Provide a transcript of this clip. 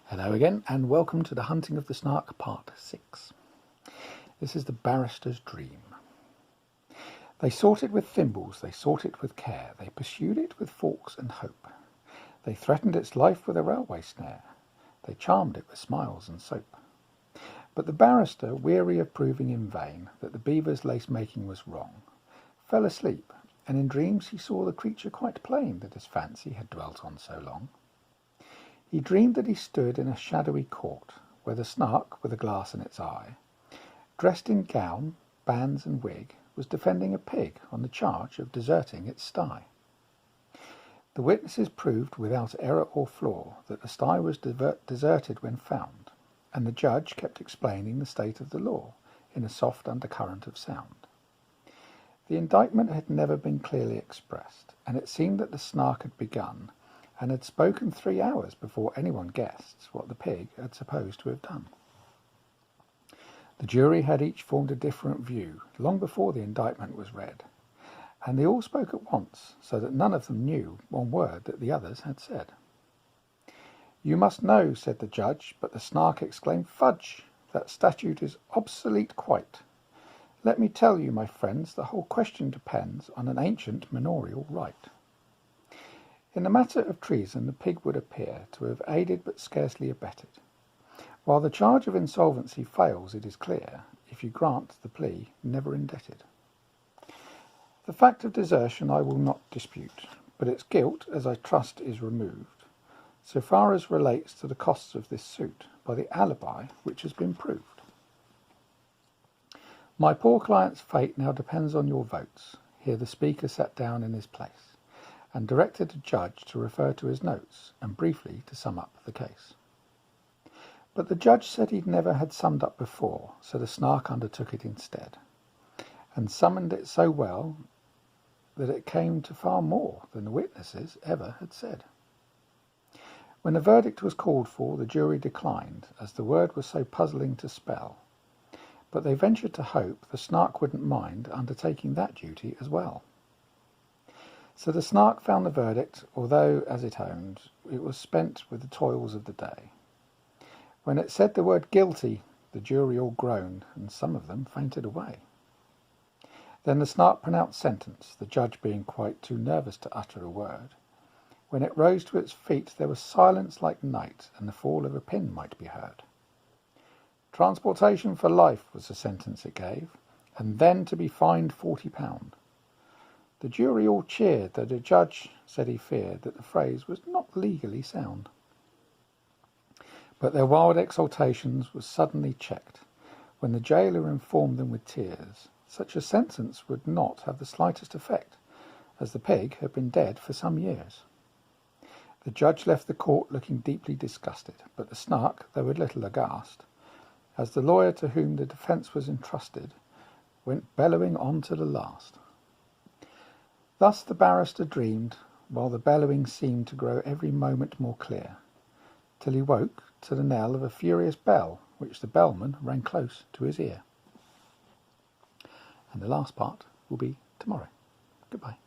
Hello again, and welcome to the Hunting of the Snark, Part 6. This is the barrister's dream. They sought it with thimbles, they sought it with care, they pursued it with forks and hope. They threatened its life with a railway snare, they charmed it with smiles and soap. But the barrister, weary of proving in vain that the beaver's lace-making was wrong, fell asleep, and in dreams he saw the creature quite plain that his fancy had dwelt on so long. He dreamed that he stood in a shadowy court, where the Snark, with a glass in its eye, dressed in gown, bands and wig, was defending a pig on the charge of deserting its sty. The witnesses proved without error or flaw that the sty was deserted when found, and the judge kept explaining the state of the law in a soft undercurrent of sound. The indictment had never been clearly expressed, and it seemed that the Snark had begun and had spoken 3 hours before anyone guessed what the pig had supposed to have done. The jury had each formed a different view long before the indictment was read, and they all spoke at once, so that none of them knew one word that the others had said. "You must know," said the judge, but the Snark exclaimed, "Fudge! That statute is obsolete quite. Let me tell you, my friends, the whole question depends on an ancient manorial right. In the matter of treason, the pig would appear to have aided but scarcely abetted, while the charge of insolvency fails, it is clear, if you grant the plea never indebted. The fact of desertion I will not dispute, but its guilt, as I trust, is removed, so far as relates to the costs of this suit, by the alibi which has been proved. My poor client's fate now depends on your votes." Here the speaker sat down in his place and directed the judge to refer to his notes and briefly to sum up the case. But the judge said he'd never had summed up before, so the Snark undertook it instead, and summoned it so well that it came to far more than the witnesses ever had said. When a verdict was called for, the jury declined, as the word was so puzzling to spell, but they ventured to hope the Snark wouldn't mind undertaking that duty as well. So the Snark found the verdict, although, as it owned, it was spent with the toils of the day. When it said the word guilty, the jury all groaned, and some of them fainted away. Then the Snark pronounced sentence, the judge being quite too nervous to utter a word. When it rose to its feet, there was silence like night, and the fall of a pin might be heard. Transportation for life was the sentence it gave, and then to be fined £40. The jury all cheered, though the judge said he feared that the phrase was not legally sound. But their wild exultations was suddenly checked, when the jailer informed them with tears such a sentence would not have the slightest effect, as the pig had been dead for some years. The judge left the court looking deeply disgusted, but the Snark, though a little aghast, as the lawyer to whom the defence was entrusted, went bellowing on to the last. Thus the barrister dreamed, while the bellowing seemed to grow every moment more clear, till he woke to the knell of a furious bell, which the bellman rang close to his ear. And the last part will be tomorrow. Goodbye.